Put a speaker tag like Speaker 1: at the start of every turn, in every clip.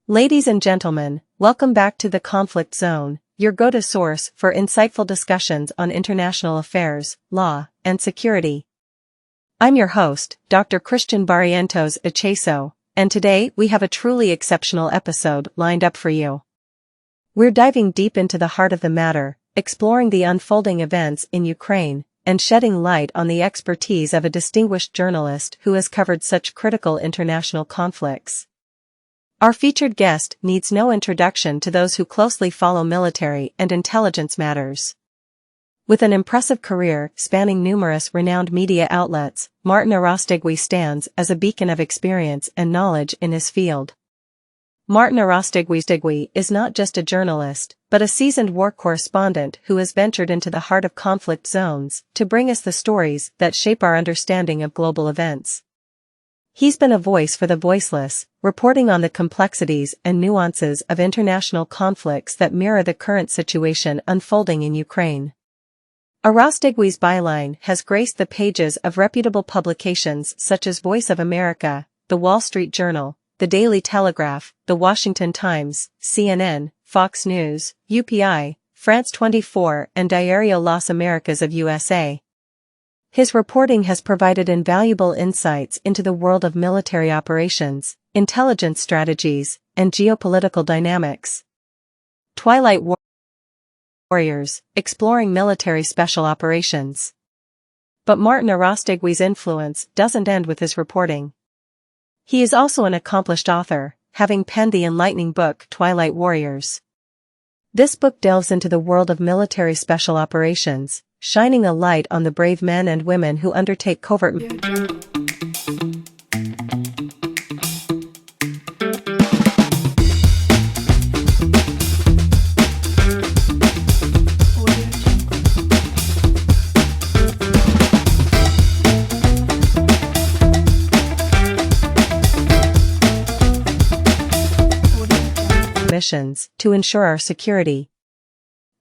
Speaker 1: Ladies and gentlemen, welcome back to the Conflict Zone, your go-to source for insightful discussions on international affairs, law, and security. I'm your host, Dr.Christian Barrientos Ichaso, and today we have a truly exceptional episode lined up for you. We're diving deep into the heart of the matter, exploring the unfolding events in Ukraine, and shedding light on the expertise of a distinguished journalist who has covered such critical international conflicts. Our featured guest needs no introduction to those who closely follow military and intelligence matters. With an impressive career spanning numerous renowned media outlets, Martin Arostegui stands as a beacon of experience and knowledge in his field. Martin Arostegui is not just a journalist, but a seasoned war correspondent who has ventured into the heart of conflict zones to bring us the stories that shape our understanding of global events. He's been a voice for the voiceless, reporting on the complexities and nuances of international conflicts that mirror the current situation unfolding in Ukraine. Arostegui's byline has graced the pages of reputable publications such as Voice of America, The Wall Street Journal, The Daily Telegraph, The Washington Times, CNN, Fox News, UPI, France 24, and Diario Las Americas of USA. His reporting has provided invaluable insights into the world of military operations, intelligence strategies, and geopolitical dynamics. Twilight Warriors, exploring military special operations. But Martin Arostegui's influence doesn't end with his reporting. He is also an accomplished author, having penned the enlightening book Twilight Warriors. This book delves into the world of military special operations, shining a light on the brave men and women who undertake covert missions to ensure our security.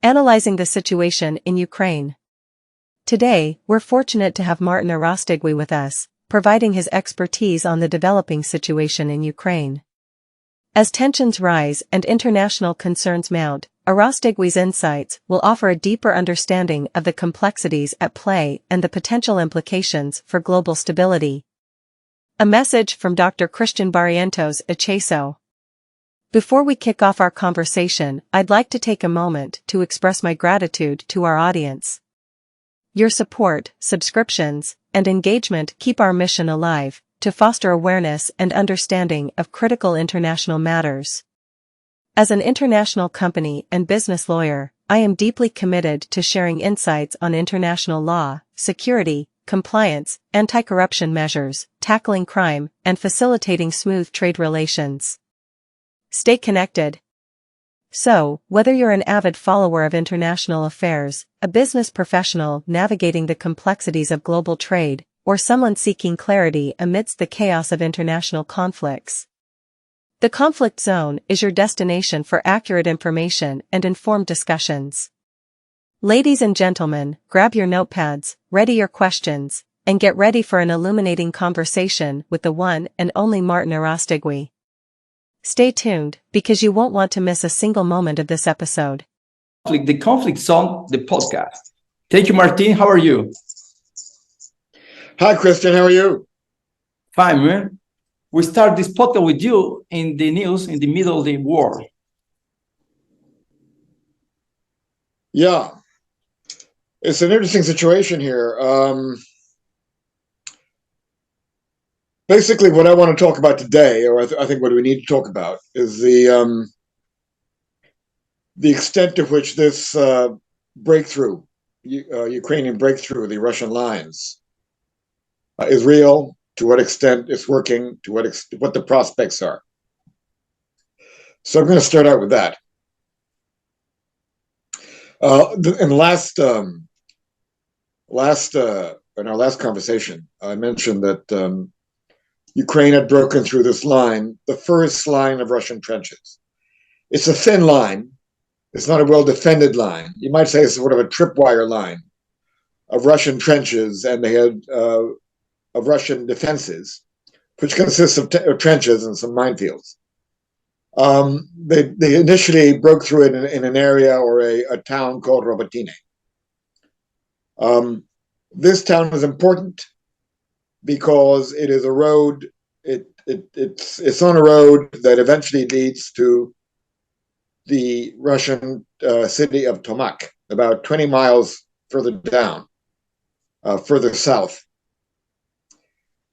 Speaker 1: Analyzing the situation in Ukraine. Today, we're fortunate to have Martin Arostegui with us, providing his expertise on the developing situation in Ukraine. As tensions rise and international concerns mount, Arostegui's insights will offer a deeper understanding of the complexities at play and the potential implications for global stability. A message from Dr. Christian Barrientos Ichaso. Before we kick off our conversation, I'd like to take a moment to express my gratitude to our audience. Your support, subscriptions, and engagement keep our mission alive, to foster awareness and understanding of critical international matters. As an international company and business lawyer, I am deeply committed to sharing insights on international law, security, compliance, anti-corruption measures, tackling crime, and facilitating smooth trade relations. Stay connected. So, whether you're an avid follower of international affairs, a business professional navigating the complexities of global trade, or someone seeking clarity amidst the chaos of international conflicts, the Conflict Zone is your destination for accurate information and informed discussions. Ladies and gentlemen, grab your notepads, ready your questions, and get ready for an illuminating conversation with the one and only Martin Arostegui. Stay tuned, because you won't want to miss a single moment of this episode.
Speaker 2: The Conflict Zone, the podcast. Thank you, Martin. How are you?
Speaker 3: Hi, Christian. How are you?
Speaker 2: Fine, man. We start this podcast with you in the news in the middle of the war.
Speaker 3: Yeah. It's an interesting situation here. Basically, what I want to talk about today, or I think what we need to talk about, is the extent to which this breakthrough, Ukrainian breakthrough, the Russian lines, is real, to what extent it's working, to what the prospects are. So I'm going to start out with that. In our last conversation, I mentioned that Ukraine had broken through this line, the first line of Russian trenches. It's a thin line. It's not a well-defended line. You might say it's sort of a tripwire line of Russian trenches, and they had of Russian defenses, which consists of trenches and some minefields. They initially broke through it in an area or a town called Robotine. This town is important because it is a road. It's on a road that eventually leads to the Russian city of Tomak, about 20 miles further down, further south.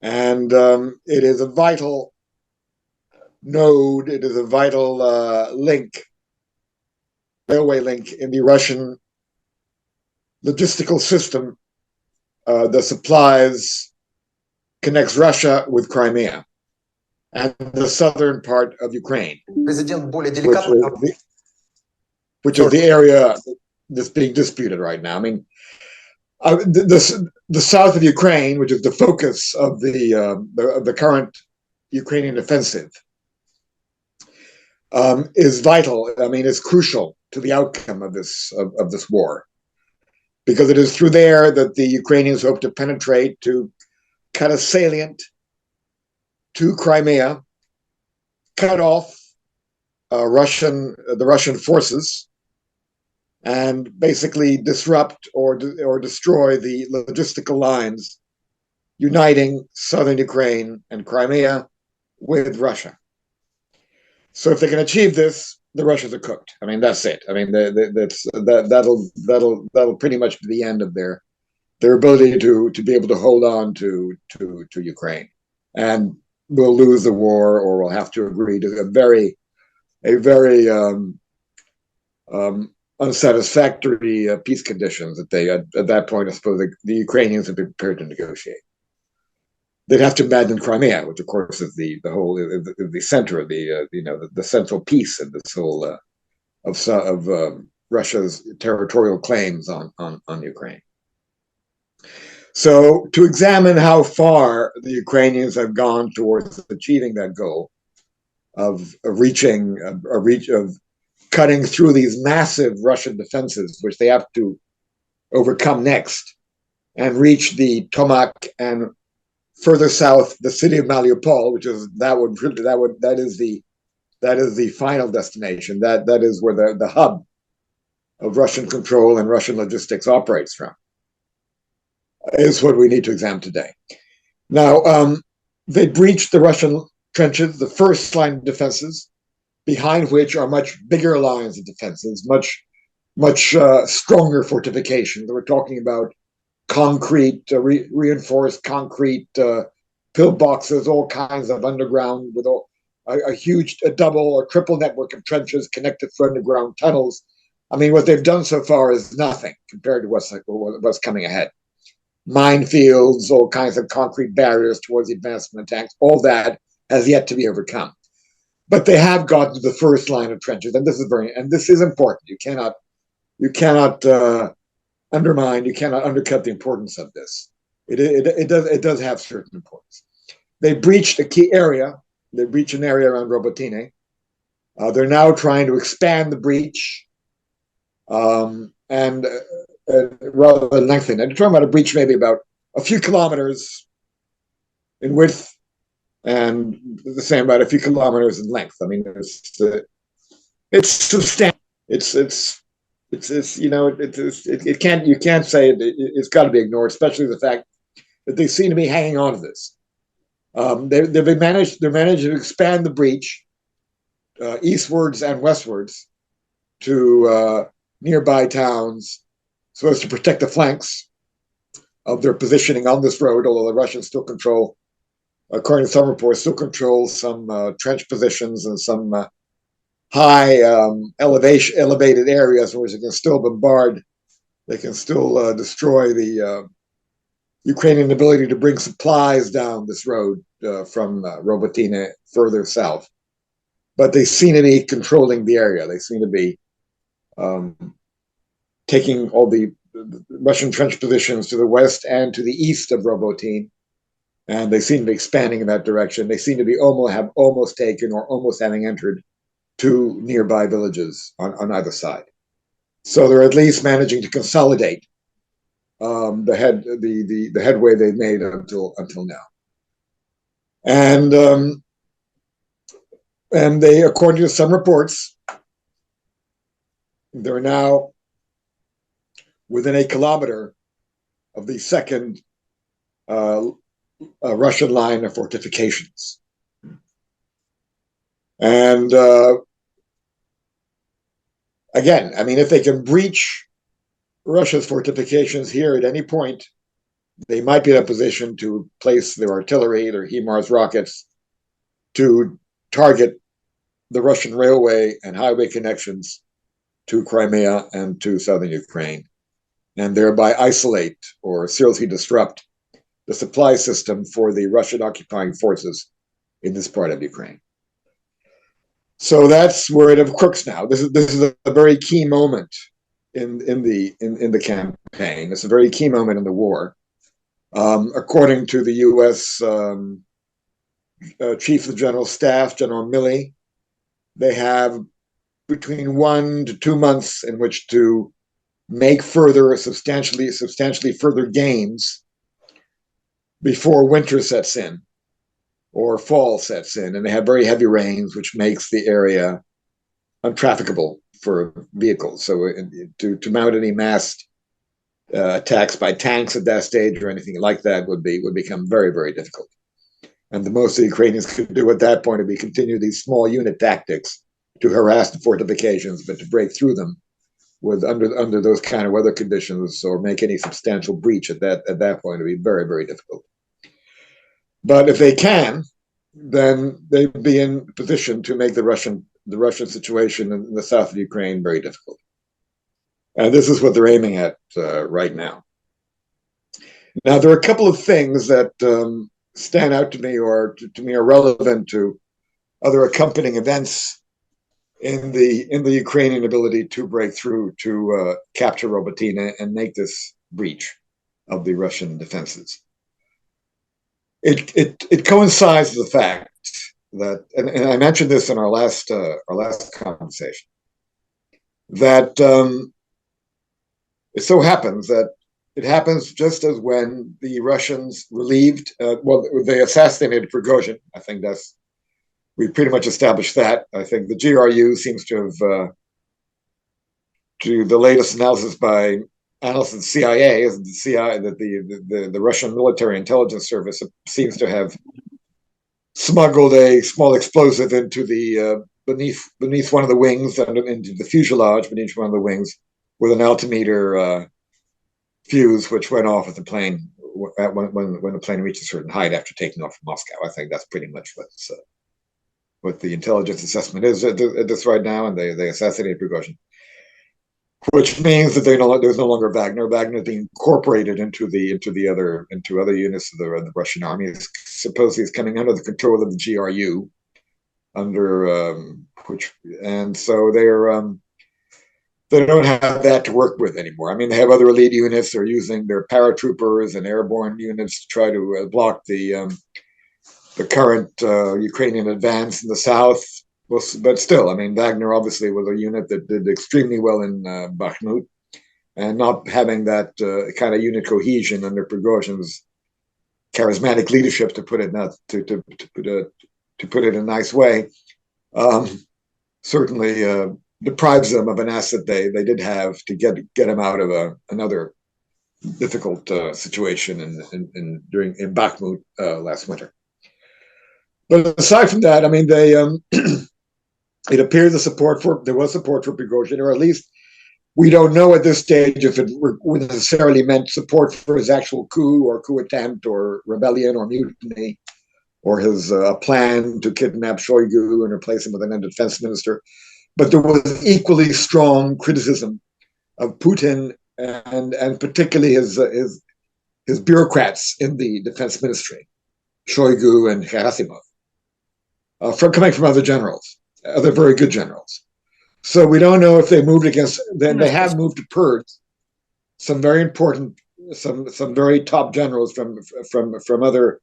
Speaker 3: And it is a vital node, it is a vital link, railway link in the Russian logistical system that connects Russia with Crimea and the southern part of Ukraine, which is the area that's being disputed right now. I mean, the south of Ukraine, which is the focus of the current Ukrainian offensive, is vital. I mean, it's crucial to the outcome of this war, because it is through there that the Ukrainians hope to penetrate to cut a salient to Crimea, cut off the Russian forces, and basically disrupt or destroy the logistical lines uniting southern Ukraine and Crimea with Russia. So if they can achieve this, the Russians are cooked. I mean, that's it. I mean, that'll pretty much be the end of their ability to be able to hold on to Ukraine, and we'll lose the war, or we'll have to agree to a very unsatisfactory peace conditions that they at that point, I suppose, the Ukrainians have been prepared to negotiate. They'd have to abandon Crimea, which of course is the center of the central piece of this whole of Russia's territorial claims on Ukraine. So to examine how far the Ukrainians have gone towards achieving that goal of reaching of cutting through these massive Russian defenses, which they have to overcome next, and reach the Tomak and further south the city of Mariupol, which is that is the final destination. That is where the hub of Russian control and Russian logistics operates from, is what we need to examine today. Now, they breached the Russian trenches, the first line of defenses, behind which are much bigger lines of defenses, much stronger fortifications. We're talking about concrete, reinforced concrete pillboxes, all kinds of underground with a huge double or triple network of trenches connected through underground tunnels. I mean, what they've done so far is nothing compared to what's coming ahead. Minefields, all kinds of concrete barriers towards the advancement attacks, all that has yet to be overcome. But they have gotten to the first line of trenches, and this is important. You cannot undermine, you cannot undercut the importance of this. It does have certain importance. They breached a key area. They breached an area around Robotine. They're now trying to expand the breach and rather than lengthen it. They're talking about a breach maybe about a few kilometers in width and the same about a few kilometers in length. I mean, it's substantial. You can't say it's got to be ignored, especially the fact that they seem to be hanging on to this. They're managed to expand the breach eastwards and westwards to nearby towns, so as to protect the flanks of their positioning on this road. Although the Russians still control, according to some reports, still control some trench positions and some high elevated areas in which they can still bombard. They can still destroy the Ukrainian ability to bring supplies down this road from Robotine further south. But they seem to be controlling the area. They seem to be taking all the Russian trench positions to the west and to the east of Robotine, and they seem to be expanding in that direction. They seem to be almost taken or almost having entered two nearby villages on either side. So they're at least managing to consolidate the headway they've made until now. And And they, according to some reports, they're now within a kilometer of the second Russian line of fortifications. And again, I mean, if they can breach Russia's fortifications here at any point, they might be in a position to place their artillery, their HIMARS rockets, to target the Russian railway and highway connections to Crimea and to southern Ukraine, and thereby isolate or seriously disrupt the supply system for the Russian occupying forces in this part of Ukraine. So that's where it crooks now. This is a very key moment in the campaign. It's a very key moment in the war. According to the U.S. Chief of the General Staff, General Milley, they have between 1 to 2 months in which to make further substantially further gains before winter sets in or fall sets in, and they have very heavy rains, which makes the area untrafficable for vehicles. So to mount any massed attacks by tanks at that stage or anything like that would become very, very difficult. And the most the Ukrainians could do at that point would be continue these small unit tactics to harass the fortifications, but to break through them with under those kind of weather conditions or make any substantial breach at that point would be very, very difficult. But if they can, then they'd be in position to make the Russian situation in the south of Ukraine very difficult. And this is what they're aiming at right now. Now, there are a couple of things that stand out to me or to me are relevant to other accompanying events in the Ukrainian ability to break through to capture Robotyne and make this breach of the Russian defenses. It coincides with the fact that, and I mentioned this in our last conversation, that it so happens that it happens just as when the Russians relieved, they assassinated Prigozhin. I think we pretty much established that. I think the GRU seems to have, to the latest analysis by analysts at the CIA, is the Russian military intelligence service seems to have smuggled a small explosive into the beneath one of the wings, into the fuselage beneath one of the wings, with an altimeter fuse, which went off at the plane when the plane reached a certain height after taking off from Moscow. I think that's pretty much what the intelligence assessment is at this right now, and they assassinated Prigozhin, which means that there's no longer Wagner. Wagner is being incorporated into other units of the Russian army. Supposedly, it's coming under the control of the GRU, and so they don't have that to work with anymore. I mean, they have other elite units. They're using their paratroopers and airborne units to try to block the current Ukrainian advance in the south. But still, I mean, Wagner obviously was a unit that did extremely well in Bakhmut, and not having that kind of unit cohesion under Prigozhin's charismatic leadership, to put it in a nice way, certainly deprives them of an asset they did have to get them out of another difficult situation in Bakhmut last winter. But aside from that, I mean, it appears there was support for Prigozhin, or at least we don't know at this stage if it necessarily meant support for his actual coup or coup attempt or rebellion or mutiny, or his plan to kidnap Shoigu and replace him with an defense minister. But there was equally strong criticism of Putin and particularly his bureaucrats in the defense ministry, Shoigu and Gerasimov, coming from other generals, other very good generals. So we don't know if they moved against. Then they have moved to purge some very important, some very top generals from other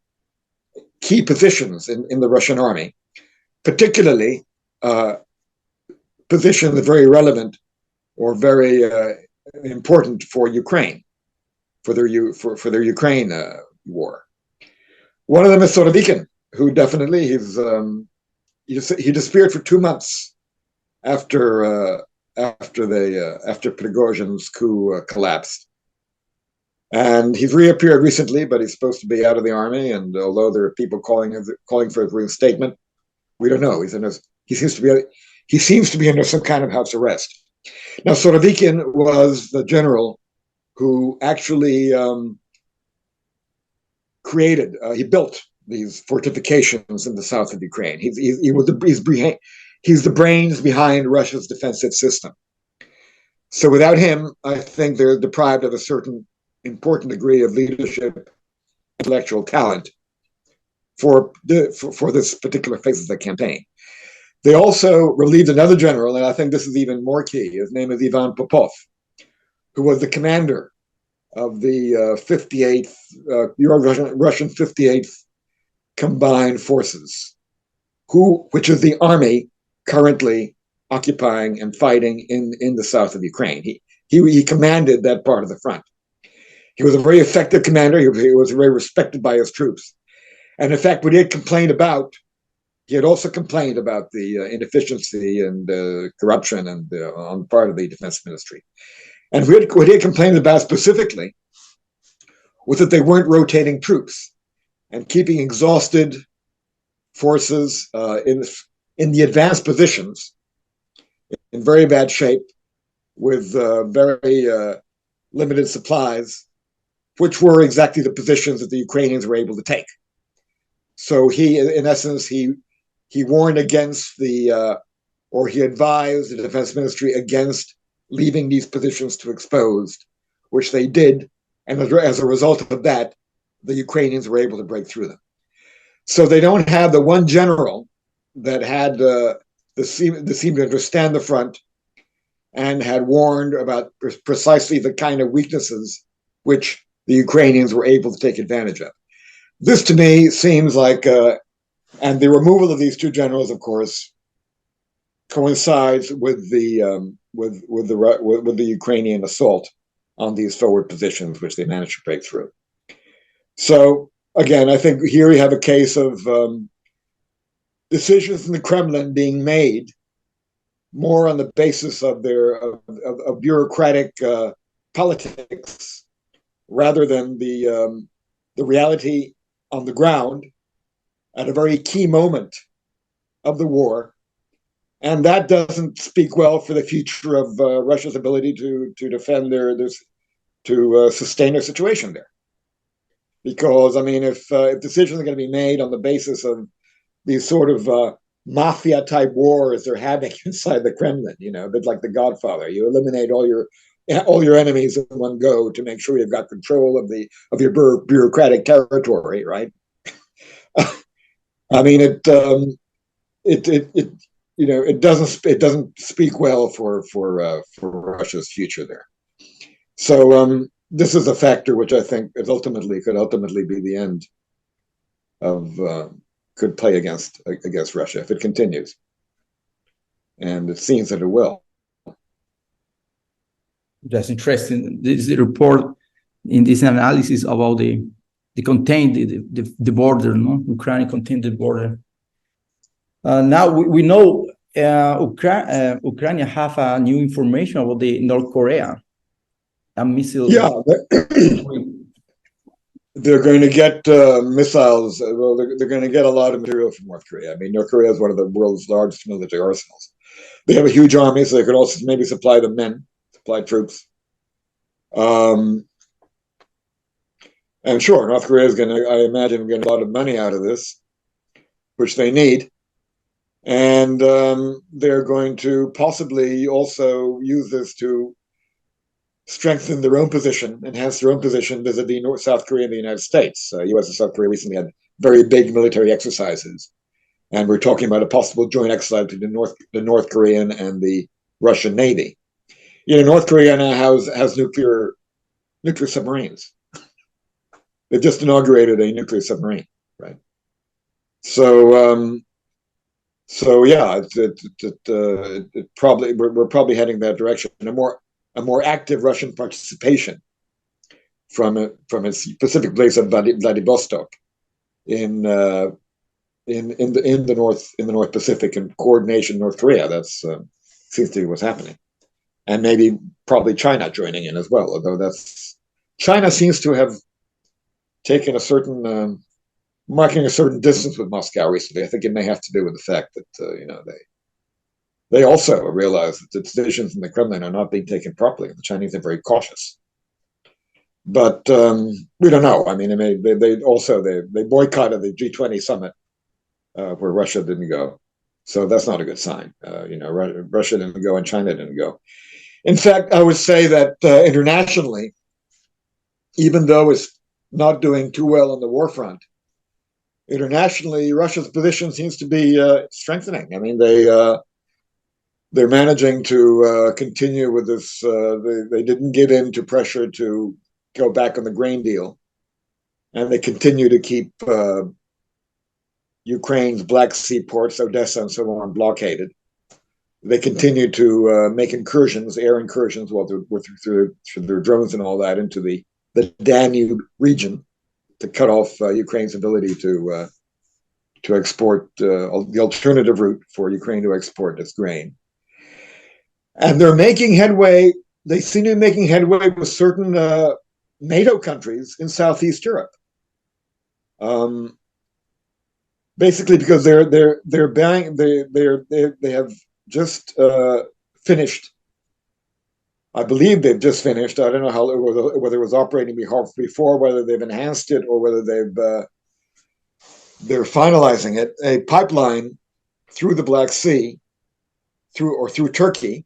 Speaker 3: key positions in the Russian army, particularly positions very relevant or very important for Ukraine, for their Ukraine war. One of them is Sorovikin, who definitely he's he disappeared for 2 months after Prigozhin's coup collapsed. And he's reappeared recently, but he's supposed to be out of the army. And although there are people calling for his reinstatement, we don't know. He seems to be under some kind of house arrest. Now, Surovikin was the general who actually he built these fortifications in the south of Ukraine. He's the brains behind Russia's defensive system. So without him, I think they're deprived of a certain important degree of leadership, intellectual talent for this particular phase of the campaign. They also relieved another general, and I think this is even more key. His name is Ivan Popov, who was the commander of the 58th Russian 58th Combined Forces, which is the army currently occupying and fighting in the south of Ukraine. He commanded that part of the front. He was a very effective commander. He was very respected by his troops. And in fact, what he had also complained about the inefficiency and corruption and on the part of the defense ministry. And what he had complained about specifically was that they weren't rotating troops and keeping exhausted forces in the advanced positions in very bad shape with very limited supplies, which were exactly the positions that the Ukrainians were able to take. So in essence, he warned against he advised the defense ministry against leaving these positions to exposed, which they did. And as a result of that, the Ukrainians were able to break through them. So they don't have the one general that had seemed to understand the front and had warned about precisely the kind of weaknesses which the Ukrainians were able to take advantage of. This, to me, seems like, and the removal of these two generals, of course, coincides with the Ukrainian assault on these forward positions, which they managed to break through. So again, I think here you have a case of decisions in the Kremlin being made more on the basis of of bureaucratic politics rather than the reality on the ground at a very key moment of the war. And that doesn't speak well for the future of Russia's ability to defend to sustain their situation there. Because, I mean, if decisions are going to be made on the basis of these sort of mafia-type wars they're having inside the Kremlin, a bit like The Godfather, you eliminate all your enemies in one go to make sure you've got control of your bureaucratic territory, right? I mean, it doesn't speak well for Russia's future there. So this is a factor which I think could ultimately be the end of could play against Russia if it continues, and it seems that it will.
Speaker 4: That's interesting. This is the report in this analysis about the contained the border, no? Ukraine contained the border. Now we know Ukraine have new information about the North Korea. A missile.
Speaker 3: Yeah, they're going to get missiles. Well, they're going to get a lot of material from North Korea. I mean, North Korea is one of the world's largest military arsenals. They have a huge army, so they could also maybe supply the men, supply troops. And sure, North Korea is going to, I imagine, get a lot of money out of this, which they need. And they're going to possibly also use this to strengthen their own position, enhance their own position vis-a-vis South Korea and the United States. U.S. and South Korea recently had very big military exercises, and we're talking about a possible joint exercise between the North Korean and the Russian Navy. North Korea now has nuclear submarines. They've just inaugurated a nuclear submarine, right? So yeah, we're probably heading that direction. A more active Russian participation from its Pacific base of Vladivostok in the North Pacific in coordination with North Korea. That's seems to be what's happening, and maybe probably China joining in as well. Although China seems to have taken a certain marking a certain distance with Moscow recently. I think it may have to do with the fact that they also realize that the decisions in the Kremlin are not being taken properly. The Chinese are very cautious. But we don't know. I mean, they boycotted the G20 summit where Russia didn't go, so that's not a good sign. Russia didn't go and China didn't go. In fact, I would say that internationally, even though it's not doing too well on the war front, internationally Russia's position seems to be strengthening. I mean, they're managing to continue with this. They didn't give in to pressure to go back on the grain deal, and they continue to keep Ukraine's Black Sea ports, Odessa and so on, blockaded. They continue to make incursions, air incursions, through their drones and all that, into the Danube region to cut off Ukraine's ability to export the alternative route for Ukraine to export its grain. And they're making headway. They seem to be making headway with certain NATO countries in Southeast Europe, basically because they have just finished. I believe they've just finished. I don't know whether it was operating before, whether they've enhanced it, or whether they're finalizing it. A pipeline through the Black Sea, through Turkey,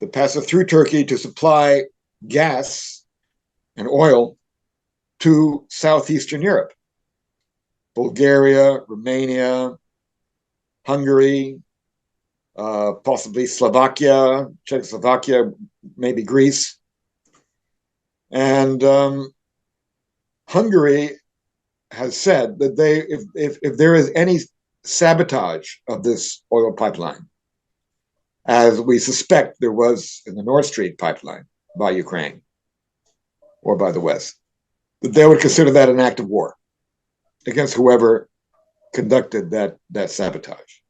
Speaker 3: that passes through Turkey to supply gas and oil to Southeastern Europe, Bulgaria, Romania, Hungary, possibly Slovakia, Czechoslovakia, maybe Greece. And Hungary has said that if there is any sabotage of this oil pipeline, as we suspect there was in the Nord Stream pipeline by Ukraine or by the West, that they would consider that an act of war against whoever conducted that sabotage,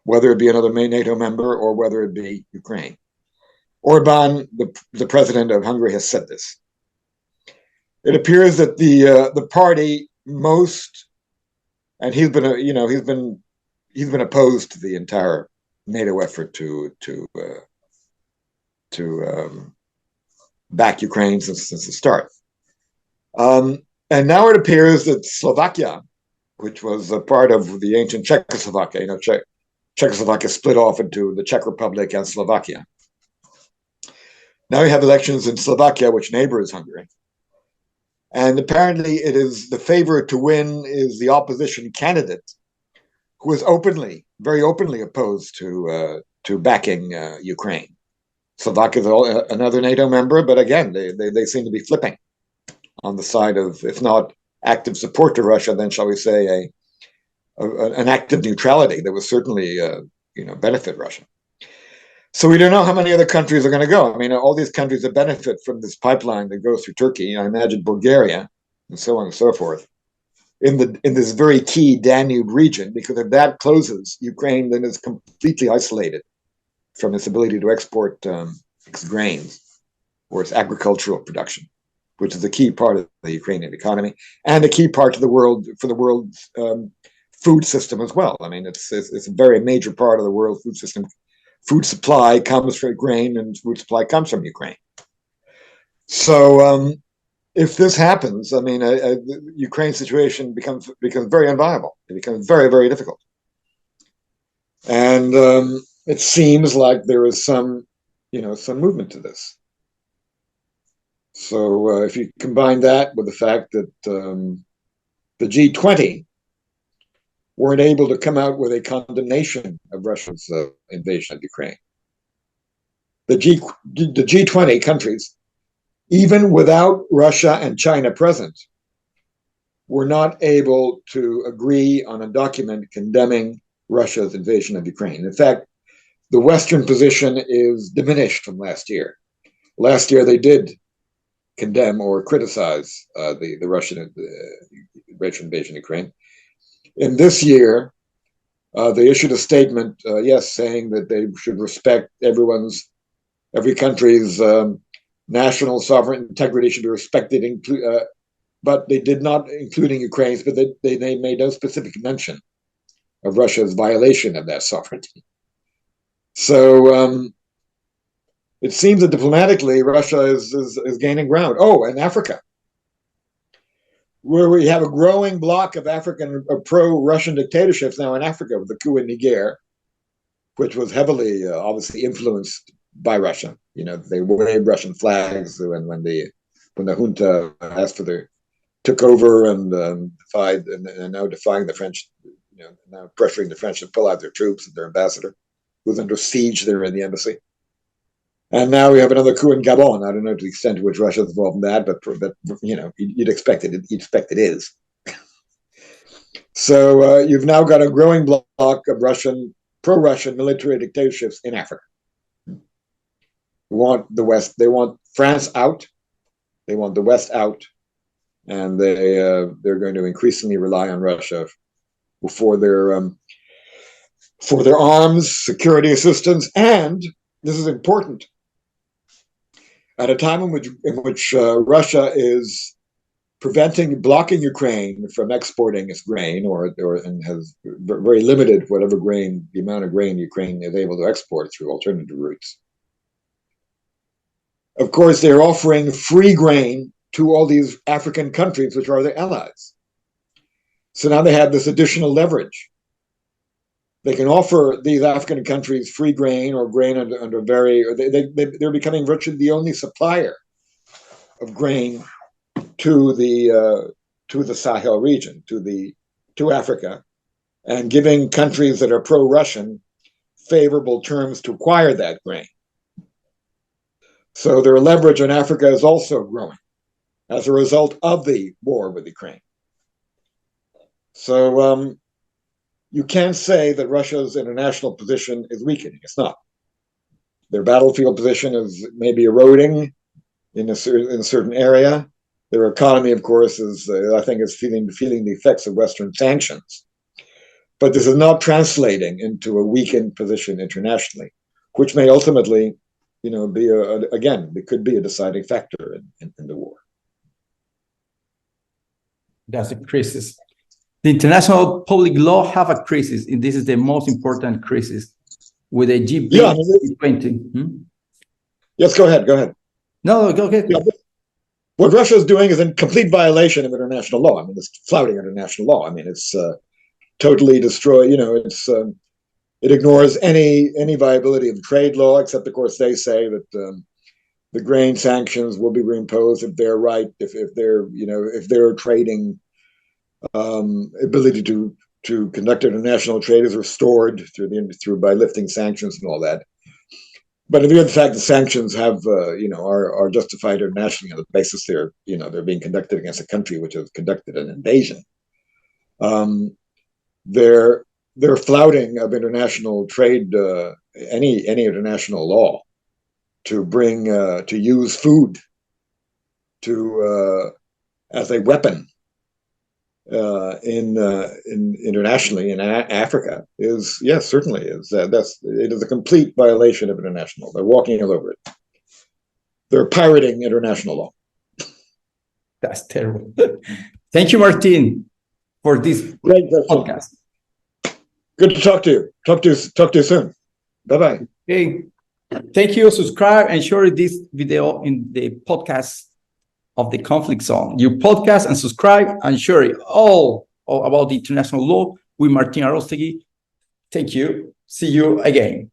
Speaker 3: whether it be another NATO member or whether it be Ukraine. Orban, the president of Hungary, has said this. It appears that the party most, and he's been opposed to the entire NATO effort to back Ukraine since the start. And now it appears that Slovakia, which was a part of the ancient Czechoslovakia, Czechoslovakia split off into the Czech Republic and Slovakia. Now we have elections in Slovakia, which neighbors Hungary. And apparently it is the favorite to win is the opposition candidate, who is very openly opposed to backing Ukraine. Slovakia is another NATO member, but again, they seem to be flipping on the side of, if not active support to Russia, then shall we say an active neutrality that would certainly benefit Russia. So we don't know how many other countries are going to go. I mean, all these countries that benefit from this pipeline that goes through Turkey, I imagine Bulgaria, and so on and so forth, in this very key Danube region, because if that closes, Ukraine then is completely isolated from its ability to export its grains or its agricultural production, which is a key part of the Ukrainian economy and a key part of the world for the world's food system as well. I mean, it's a very major part of the world food system. Food supply comes from grain, and food supply comes from Ukraine. So if this happens, I mean, Ukraine's situation becomes very unviable. It becomes very, very difficult. And it seems like there is some movement to this. So if you combine that with the fact that the G20 weren't able to come out with a condemnation of Russia's invasion of Ukraine, the G20 countries, even without Russia and China present, were not able to agree on a document condemning Russia's invasion of Ukraine. In fact, the Western position is diminished from last year. Last year, they did condemn or criticize the Russian invasion of Ukraine. In this year, they issued a statement, yes, saying that they should respect every country's national sovereign integrity should be respected, but they did not, including Ukraine's, but they made no specific mention of Russia's violation of that sovereignty. So it seems that diplomatically, Russia is gaining ground. Oh, and Africa, where we have a growing block of African pro-Russian dictatorships now in Africa, with the coup in Niger, which was heavily, obviously, influenced by Russia. You know, they waved Russian flags when the junta took over and defied, and now defying the French, you know, now pressuring the French to pull out their troops and their ambassador, who was under siege there in the embassy. And now we have another coup in Gabon. I don't know to the extent to which Russia is involved in that, but you know, you'd expect it. You'd expect it is. So you've now got a growing block of pro-Russian military dictatorships in Africa. They want the West. They want France out. They want the West out, and they're going to increasingly rely on Russia for their arms, security assistance, and this is important. At a time in which Russia is blocking Ukraine from exporting its grain, and has very limited the amount of grain Ukraine is able to export through alternative routes. Of course, they're offering free grain to all these African countries, which are their allies. So now they have this additional leverage. They can offer these African countries free grain or grain they're becoming virtually the only supplier of grain to the Sahel region, to Africa, and giving countries that are pro-Russian favorable terms to acquire that grain. So their leverage in Africa is also growing as a result of the war with Ukraine. So you can't say that Russia's international position is weakening. It's not. Their battlefield position is maybe eroding in a certain area. Their economy, of course, is feeling the effects of Western sanctions. But this is not translating into a weakened position internationally, which may ultimately, you know, it could be a deciding factor in the war.
Speaker 4: That's a crisis. The international public law have a crisis, and this is the most important crisis with the G20.
Speaker 3: Yes, go ahead.
Speaker 4: No, go ahead.
Speaker 3: Yeah, what Russia is doing is in complete violation of international law. I mean, it's flouting international law. I mean, it's totally destroyed. You know, it ignores any viability of trade law, except, of course, they say that the grain sanctions will be reimposed if they're right, if their trading ability to conduct international trade is restored by lifting sanctions and all that. But if you have the fact that sanctions are justified internationally on the basis they're being conducted against a country which has conducted an invasion, they're flouting of international trade, any international law, to use food as a weapon internationally in Africa it is a complete violation of international. They're walking all over it. They're pirating international law.
Speaker 4: That's terrible. Thank you, Martin, for this
Speaker 3: great
Speaker 4: podcast.
Speaker 3: Good to talk to you. Talk to you soon. Bye-bye.
Speaker 4: Okay. Thank you. Subscribe and share this video in the podcast of the conflict zone. You podcast and subscribe and share it all about the international law with Martin Arostegui. Thank you. See you again.